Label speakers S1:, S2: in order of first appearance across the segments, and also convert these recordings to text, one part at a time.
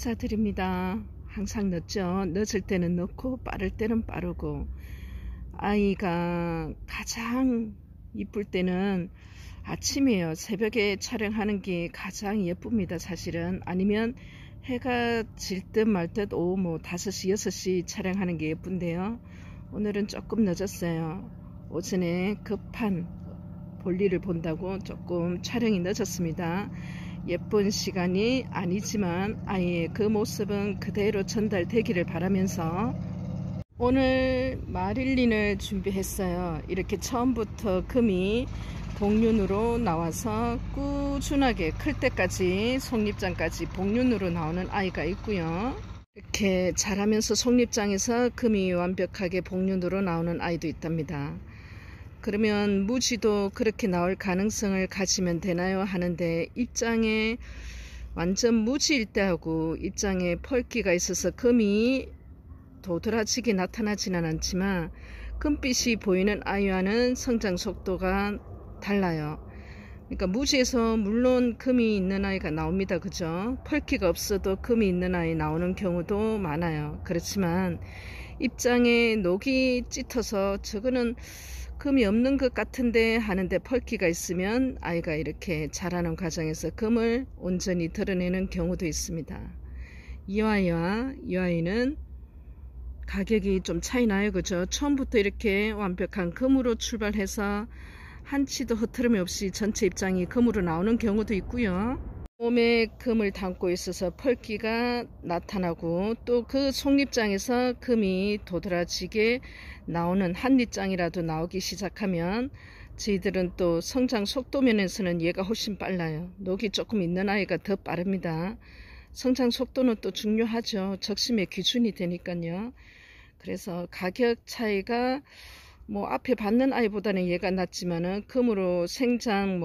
S1: 인사드립니다. 항상 늦죠. 늦을 때는 늦고 빠를 때는 빠르고, 아이가 가장 이쁠 때는 아침이에요. 새벽에 촬영하는 게 가장 예쁩니다. 사실은. 아니면 해가 질 듯 말 듯 오후 뭐 5시 6시 촬영하는 게 예쁜데요. 오늘은 조금 늦었어요. 오전에 급한 볼일을 본다고 조금 촬영이 늦었습니다. 예쁜 시간이 아니지만 아이의 그 모습은 그대로 전달되기를 바라면서 오늘 마릴린을 준비했어요. 이렇게 처음부터 금이 복륜으로 나와서 꾸준하게 클 때까지 속립장까지 복륜으로 나오는 아이가 있고요. 이렇게 자라면서 속립장에서 금이 완벽하게 복륜으로 나오는 아이도 있답니다. 그러면 무지도 그렇게 나올 가능성을 가지면 되나요? 하는데, 입장에 완전 무지일 때하고 입장에 펄기가 있어서 금이 도드라지게 나타나지는 않지만 금빛이 보이는 아이와는 성장 속도가 달라요. 그러니까 무지에서 물론 금이 있는 아이가 나옵니다. 그죠? 펄기가 없어도 금이 있는 아이 나오는 경우도 많아요. 그렇지만 입장에 녹이 짙어서 저거는 금이 없는 것 같은데 하는데 펄기가 있으면 아이가 이렇게 자라는 과정에서 금을 온전히 드러내는 경우도 있습니다. 이 아이는 가격이 좀 차이 나요. 그죠? 처음부터 이렇게 완벽한 금으로 출발해서 한치도 흐트름이 없이 전체 입장이 금으로 나오는 경우도 있고요. 몸에 금을 담고 있어서 펄기가 나타나고 또 그 속립장에서 금이 도드라지게 나오는 한립장이라도 나오기 시작하면 저희들은 또 성장 속도 면에서는 얘가 훨씬 빨라요. 녹이 조금 있는 아이가 더 빠릅니다. 성장 속도는 또 중요하죠. 적심의 기준이 되니까요. 그래서 가격 차이가 뭐 앞에 받는 아이보다는 얘가 낫지만은 금으로 생장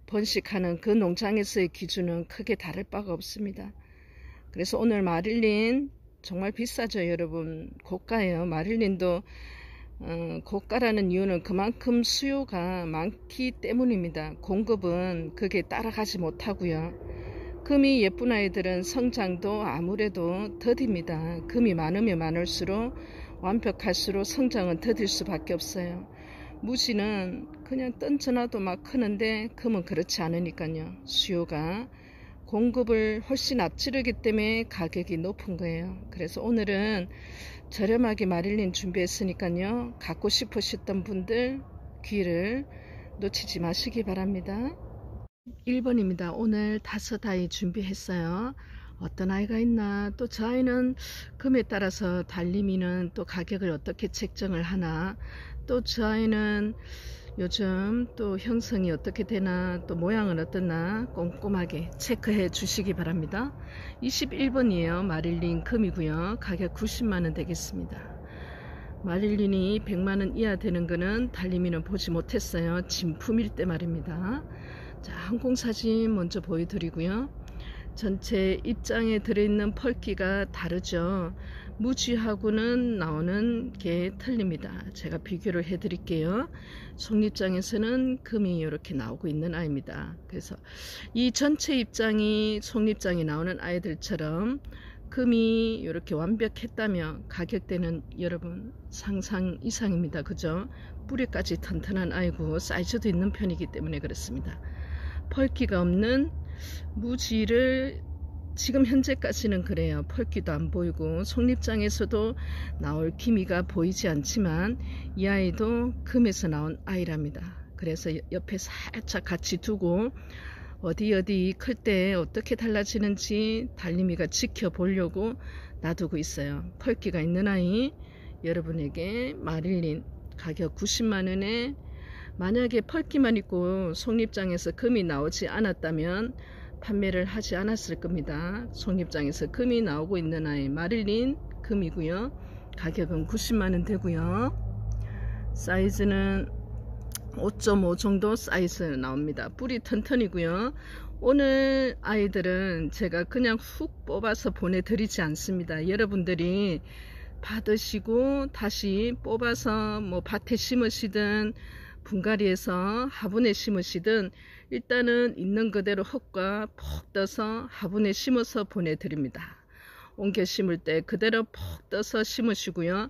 S1: 번식하는 그 농장에서의 기준은 크게 다를 바가 없습니다. 그래서 오늘 마릴린 정말 비싸죠. 여러분, 고가예요. 마릴린도 고가라는 이유는 그만큼 수요가 많기 때문입니다. 공급은 그게 따라가지 못하고요. 금이 예쁜 아이들은 성장도 아무래도 더딥니다. 금이 많으면 많을수록 완벽할수록 성장은 더딜 수밖에 없어요. 무지는 그냥 던져놔도 막 크는데 금은 그렇지 않으니까요. 수요가 공급을 훨씬 앞지르기 때문에 가격이 높은 거예요. 그래서 오늘은 저렴하게 마릴린 준비했으니까요. 갖고 싶으셨던 분들 귀를 놓치지 마시기 바랍니다. 1번입니다. 오늘 5아이 준비했어요. 어떤 아이가 있나, 또 저 아이는 금에 따라서 달림이는 또 가격을 어떻게 책정을 하나, 또 저 아이는 요즘 또 형성이 어떻게 되나, 또 모양은 어떠나 꼼꼼하게 체크해 주시기 바랍니다. 21번이에요. 마릴린 금이고요. 가격 90만원 되겠습니다. 마릴린이 100만원 이하 되는 거는 달림이는 보지 못했어요. 진품일 때 말입니다. 자, 항공사진 먼저 보여드리고요. 전체 입장에 들어있는 펄기가 다르죠. 무지하고는 나오는 게 틀립니다. 제가 비교를 해 드릴게요. 속립장에서는 금이 이렇게 나오고 있는 아이입니다. 그래서 이 전체 입장이 속립장이 나오는 아이들처럼 금이 이렇게 완벽했다면 가격대는 여러분 상상 이상입니다. 그죠? 뿌리까지 튼튼한 아이고 사이즈도 있는 편이기 때문에 그렇습니다. 펄기가 없는 무지를 지금 현재까지는 그래요. 펄기도 안 보이고 속립장에서도 나올 기미가 보이지 않지만 이 아이도 금에서 나온 아이랍니다. 그래서 옆에 살짝 같이 두고 어디 클 때 어떻게 달라지는지 달림이가 지켜보려고 놔두고 있어요. 펄기가 있는 아이 여러분에게 마릴린 가격 90만원에 만약에 펄기만 있고 속립장에서 금이 나오지 않았다면 판매를 하지 않았을 겁니다. 속립장에서 금이 나오고 있는 아이 마릴린 금이고요. 가격은 90만원 되고요. 사이즈는 5.5 정도 사이즈 나옵니다. 뿌리 튼튼이고요. 오늘 아이들은 제가 그냥 훅 뽑아서 보내드리지 않습니다. 여러분들이 받으시고 다시 뽑아서 밭에 심으시든 분갈이에서 화분에 심으시든 일단은 있는 그대로 흙과 푹 떠서 화분에 심어서 보내드립니다. 옮겨 심을 때 그대로 푹 떠서 심으시고요.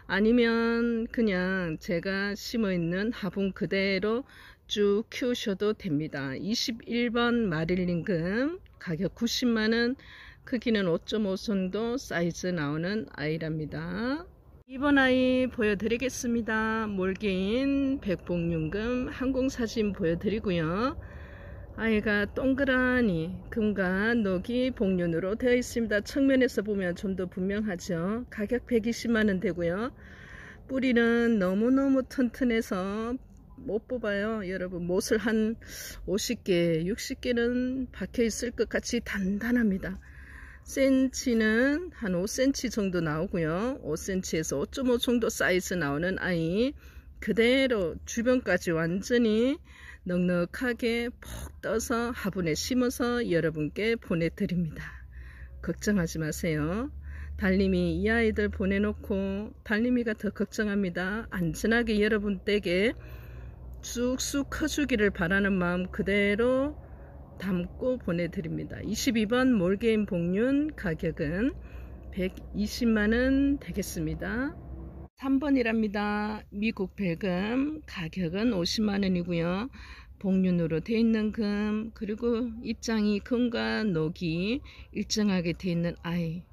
S1: 아니면 그냥 제가 심어 있는 화분 그대로 쭉 키우셔도 됩니다. 21번 마릴린금 가격 90만원, 크기는 5.5 정도 사이즈 나오는 아이랍니다. 이번 아이 보여드리겠습니다. 몰개인 백봉윤금 항공사진 보여드리고요. 아이가 동그라니 금과 녹이 복륜으로 되어 있습니다. 측면에서 보면 좀 더 분명하죠. 가격 120만원 되고요. 뿌리는 너무너무 튼튼해서 못 뽑아요. 여러분, 못을 한 50개 60개는 박혀 있을 것 같이 단단합니다. 센치는 한 5cm 정도 나오고요. 5cm에서 5.5 정도 사이즈 나오는 아이 그대로 주변까지 완전히 넉넉하게 푹 떠서 화분에 심어서 여러분께 보내드립니다. 걱정하지 마세요. 달님이 이 아이들 보내놓고 달님이가 더 걱정합니다. 안전하게 여러분 댁에 쑥쑥 커주기를 바라는 마음 그대로 담고 보내드립니다. 22번 몰개인 복륜 가격은 120만원 되겠습니다. 3번이랍니다. 미국 백금 가격은 50만원이고요. 복륜으로 되어 있는 금, 그리고 입장이 금과 녹이 일정하게 되어 있는 아이,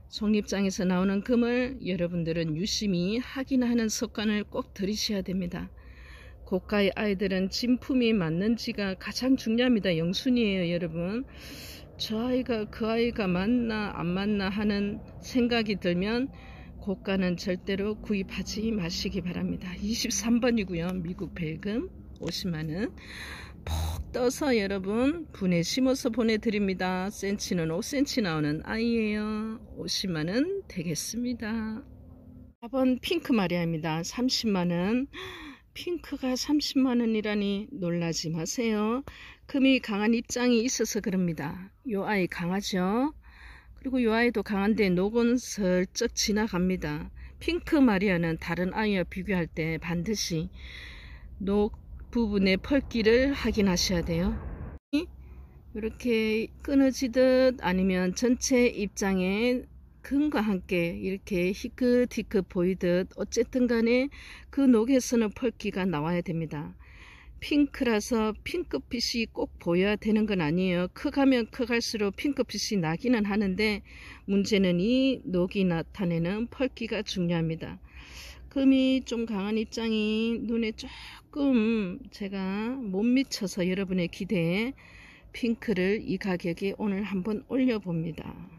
S1: 속립장에서 나오는 금을 여러분들은 유심히 확인하는 습관을 꼭 들이셔야 됩니다. 고가의 아이들은 진품이 맞는지가 가장 중요합니다. 영순이에요, 여러분. 저 아이가 그 아이가 맞나 안 맞나 하는 생각이 들면 고가는 절대로 구입하지 마시기 바랍니다. 23번이고요. 미국 백금 50만원 푹 떠서 여러분 분에 심어서 보내드립니다. 센치는 5cm 나오는 아이예요. 50만원 되겠습니다. 4번 핑크 마리아입니다. 30만원. 핑크가 30만원이라니 놀라지 마세요. 금이 강한 입장이 있어서 그럽니다. 요 아이 강하죠. 그리고 요 아이도 강한데 녹은 슬쩍 지나갑니다. 핑크 마리아는 다른 아이와 비교할 때 반드시 녹 부분의 펄기를 확인하셔야 돼요. 이렇게 끊어지듯 아니면 전체 입장에 금과 함께 이렇게 희끗희끗 보이듯 어쨌든 간에 그 녹에서는 펄기가 나와야 됩니다. 핑크라서 핑크빛이 꼭 보여야 되는 건 아니에요. 커가면 커갈수록 핑크빛이 나기는 하는데 문제는 이 녹이 나타내는 펄기가 중요합니다. 금이 좀 강한 입장이 눈에 조금 제가 못 미쳐서 여러분의 기대에 핑크를 이 가격에 오늘 한번 올려봅니다.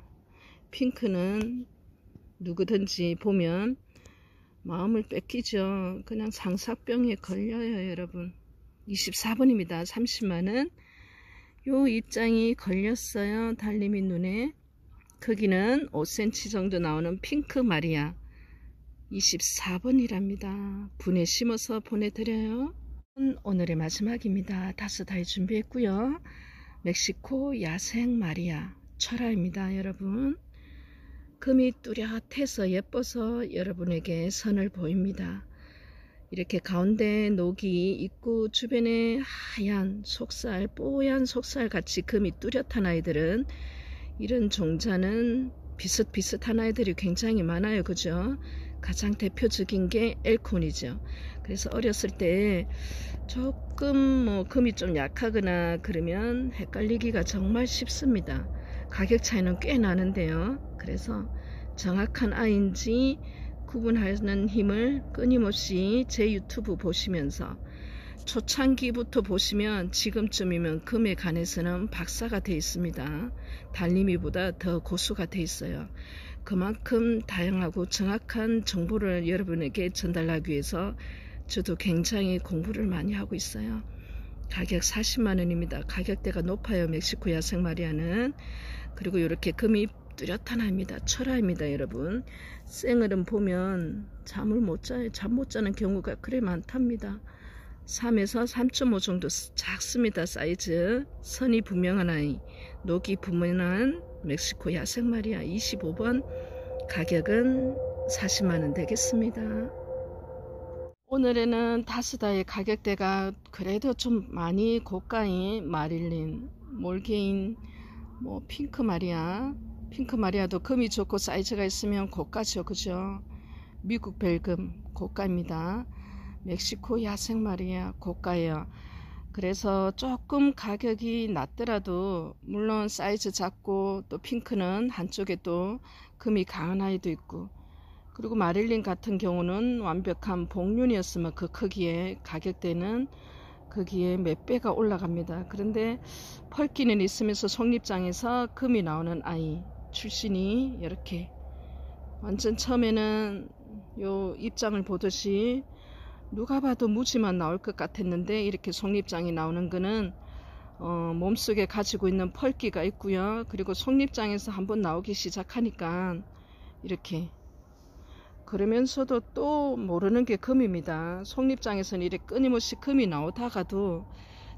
S1: 핑크는 누구든지 보면 마음을 뺏기죠. 그냥 상사병에 걸려요, 여러분. 24번입니다. 30만원. 요 입장이 걸렸어요. 달님이 눈에. 크기는 5cm 정도 나오는 핑크 마리아. 24번이랍니다. 분에 심어서 보내드려요. 오늘의 마지막입니다. 5아이 준비했고요. 멕시코 야생 마리아 철화입니다. 여러분. 금이 뚜렷해서 예뻐서 여러분에게 선을 보입니다. 이렇게 가운데 녹이 있고 주변에 하얀 속살, 뽀얀 속살 같이 금이 뚜렷한 아이들은 이런 종자는 비슷비슷한 아이들이 굉장히 많아요. 그죠? 가장 대표적인 게 엘콘이죠. 그래서 어렸을 때 조금 금이 좀 약하거나 그러면 헷갈리기가 정말 쉽습니다. 가격 차이는 꽤 나는데요. 그래서 정확한 아이인지 구분하는 힘을 끊임없이 제 유튜브 보시면서 초창기부터 보시면 지금쯤이면 금에 관해서는 박사가 되어 있습니다. 달님이보다 더 고수가 되어 있어요. 그만큼 다양하고 정확한 정보를 여러분에게 전달하기 위해서 저도 굉장히 공부를 많이 하고 있어요. 가격 40만원입니다. 가격대가 높아요. 멕시코 야생 마리아는. 그리고 이렇게 금이 뚜렷한 아입니다. 철화입니다. 여러분. 생얼은 보면 잠을 못 자요. 잠 못 자는 경우가 그래 많답니다. 3에서 3.5 정도 작습니다. 사이즈. 선이 분명한 아이. 녹이 분명한 멕시코 야생 마리아 25번. 가격은 40만원 되겠습니다. 오늘에는 5아이 가격대가 그래도 좀 많이 고가인 마릴린, 몰개인, 핑크 마리아, 핑크 마리아도 금이 좋고 사이즈가 있으면 고가죠. 그죠? 미국 벨금 고가입니다. 멕시코 야생 마리아 고가예요. 그래서 조금 가격이 낮더라도 물론 사이즈 작고 또 핑크는 한쪽에 또 금이 강한 아이도 있고, 그리고 마릴린 같은 경우는 완벽한 복륜이었으면 그 크기에 가격대는 거기에 몇 배가 올라갑니다. 그런데 펄기는 있으면서 속립장에서 금이 나오는 아이 출신이 이렇게 완전 처음에는 요 입장을 보듯이 누가 봐도 무지만 나올 것 같았는데 이렇게 속립장이 나오는 거는 몸속에 가지고 있는 펄기가 있고요. 그리고 속립장에서 한번 나오기 시작하니까 이렇게, 그러면서도 또 모르는 게 금입니다. 속립장에서는 이렇게 끊임없이 금이 나오다가도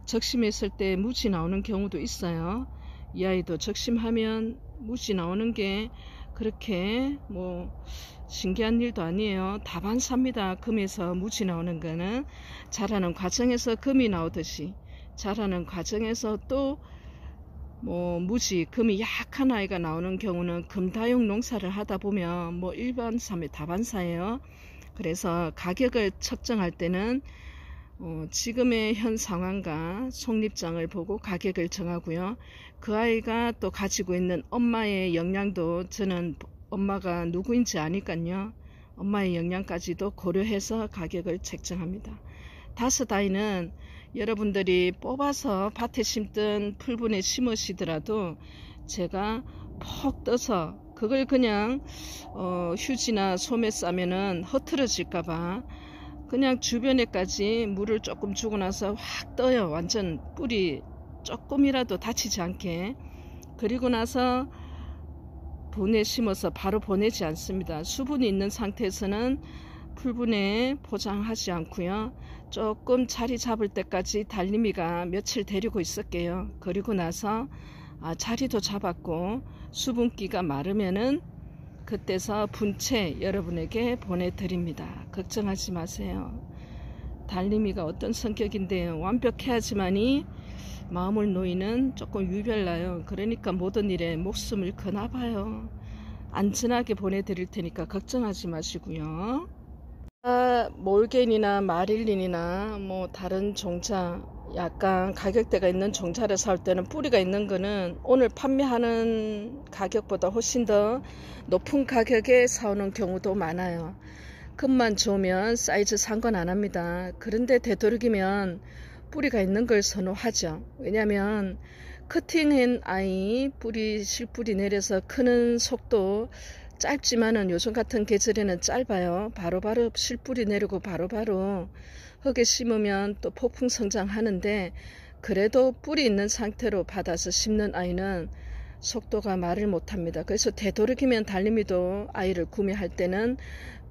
S1: 적심했을 때 무지 나오는 경우도 있어요. 이 아이도 적심하면 무지 나오는 게 그렇게 뭐 신기한 일도 아니에요. 다반사입니다. 금에서 무지 나오는 거는 자라는 과정에서 금이 나오듯이 자라는 과정에서 또 뭐 무지 금이 약한 아이가 나오는 경우는 금다용 농사를 하다 보면 뭐 일반사면 다반사예요. 그래서 가격을 측정할 때는 지금의 현 상황과 속립장을 보고 가격을 정하고요. 그 아이가 또 가지고 있는 엄마의 영양도 저는 엄마가 누구인지 아니까요. 엄마의 영양까지도 고려해서 가격을 책정합니다. 5아이는 여러분들이 뽑아서 밭에 심든 풀분에 심으시더라도 제가 퍽 떠서 그걸 그냥 휴지나 솜에 싸면은 흐트러질까봐 그냥 주변에까지 물을 조금 주고 나서 확 떠요. 완전 뿌리 조금이라도 다치지 않게. 그리고 나서 분에 심어서 바로 보내지 않습니다. 수분이 있는 상태에서는 풀분에 포장하지 않고요. 조금 자리 잡을 때까지 달림이가 며칠 데리고 있을게요. 그리고 나서 자리도 잡았고 수분기가 마르면은 그때서 분채 여러분에게 보내드립니다. 걱정하지 마세요. 달림이가 어떤 성격인데요. 완벽해야지만이 마음을 놓이는 조금 유별나요. 그러니까 모든 일에 목숨을 거나봐요. 안전하게 보내드릴 테니까 걱정하지 마시고요. 몰겐이나 마릴린이나 뭐 다른 종자, 약간 가격대가 있는 종자를 사올 때는 뿌리가 있는 거는 오늘 판매하는 가격보다 훨씬 더 높은 가격에 사오는 경우도 많아요. 금만 좋으면 사이즈 상관 안 합니다. 그런데 되도록이면 뿌리가 있는 걸 선호하죠. 왜냐하면 커팅한 아이 뿌리 실뿌리 내려서 크는 속도 짧지만은 요즘 같은 계절에는 짧아요. 바로바로 실뿌리 내리고 바로바로 흙에 심으면 또 폭풍 성장하는데, 그래도 뿌리 있는 상태로 받아서 심는 아이는 속도가 말을 못합니다. 그래서 되도록이면 달림이도 아이를 구매할 때는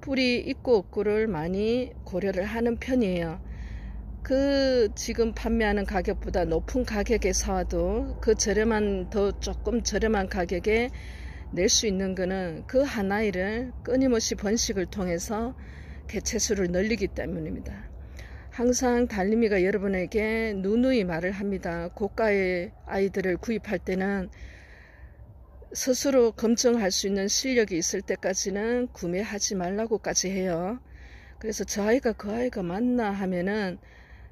S1: 뿌리 있고 없고를 많이 고려를 하는 편이에요. 그 지금 판매하는 가격보다 높은 가격에 사와도 그 더 조금 저렴한 가격에 낼 수 있는 거는 그 한 아이를 끊임없이 번식을 통해서 개체수를 늘리기 때문입니다. 항상 달림이가 여러분에게 누누이 말을 합니다. 고가의 아이들을 구입할 때는 스스로 검증할 수 있는 실력이 있을 때까지는 구매하지 말라고까지 해요. 그래서 저 아이가 그 아이가 맞나 하면은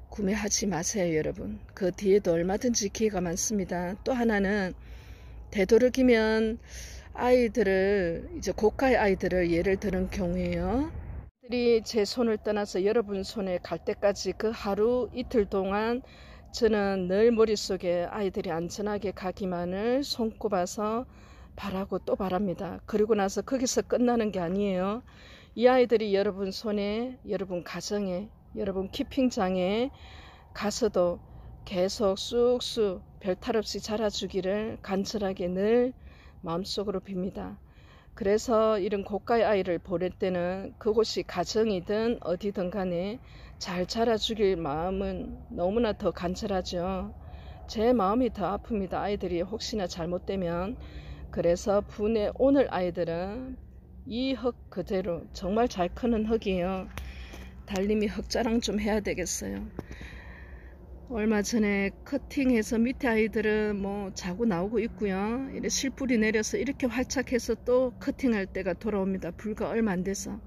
S1: 구매하지 마세요, 여러분. 그 뒤에도 얼마든지 기회가 많습니다. 또 하나는 되도록이면 아이들을, 이제 고가의 아이들을 예를 드는 경우에요. 아이들이 제 손을 떠나서 여러분 손에 갈 때까지 그 하루 이틀 동안 저는 늘 머릿속에 아이들이 안전하게 가기만을 손꼽아서 바라고 또 바랍니다. 그리고 나서 거기서 끝나는 게 아니에요. 이 아이들이 여러분 손에, 여러분 가정에, 여러분 키핑장에 가서도 계속 쑥쑥 별탈 없이 자라주기를 간절하게 늘 마음속으로 빕니다. 그래서 이런 고가의 아이를 보낼 때는 그곳이 가정이든 어디든 간에 잘 자라주길 마음은 너무나 더 간절하죠. 제 마음이 더 아픕니다. 아이들이 혹시나 잘못되면. 그래서 분에 오늘 아이들은 이 흙 그대로 정말 잘 크는 흙이에요. 달림이 흙자랑 좀 해야 되겠어요. 얼마 전에 커팅해서 밑에 아이들은 뭐 자고 나오고 있고요. 이렇게 실뿌리 내려서 이렇게 활착해서 또 커팅할 때가 돌아옵니다. 불과 얼마 안 돼서.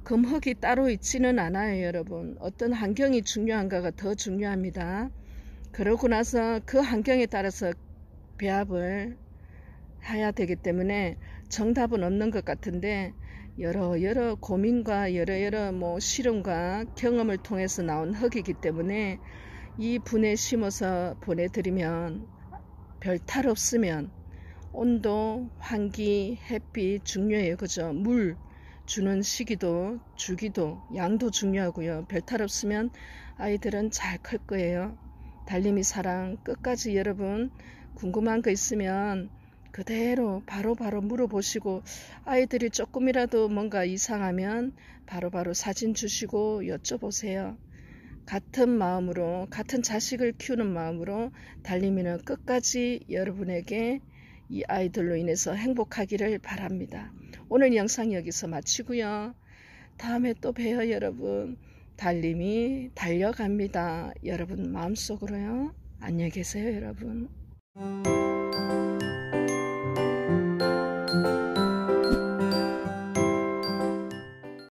S1: 금흙이 따로 있지는 않아요, 여러분. 어떤 환경이 중요한가가 더 중요합니다. 그러고 나서 그 환경에 따라서 배합을 해야 되기 때문에 정답은 없는 것 같은데, 여러 고민과 여러 뭐 실험과 경험을 통해서 나온 흙이기 때문에 이 분에 심어서 보내드리면 별 탈 없으면, 온도, 환기, 햇빛 중요해요. 그죠? 물 주는 시기도, 주기도, 양도 중요하고요. 별 탈 없으면 아이들은 잘 클 거예요. 달림이 사랑 끝까지 여러분 궁금한 거 있으면 그대로 바로바로 물어보시고, 아이들이 조금이라도 뭔가 이상하면 바로바로 사진 주시고 여쭤보세요. 같은 마음으로, 같은 자식을 키우는 마음으로 달림이는 끝까지 여러분에게 이 아이들로 인해서 행복하기를 바랍니다. 오늘 영상 여기서 마치고요. 다음에 또 봬요, 여러분. 달림이 달려갑니다. 여러분 마음속으로요. 안녕히 계세요, 여러분.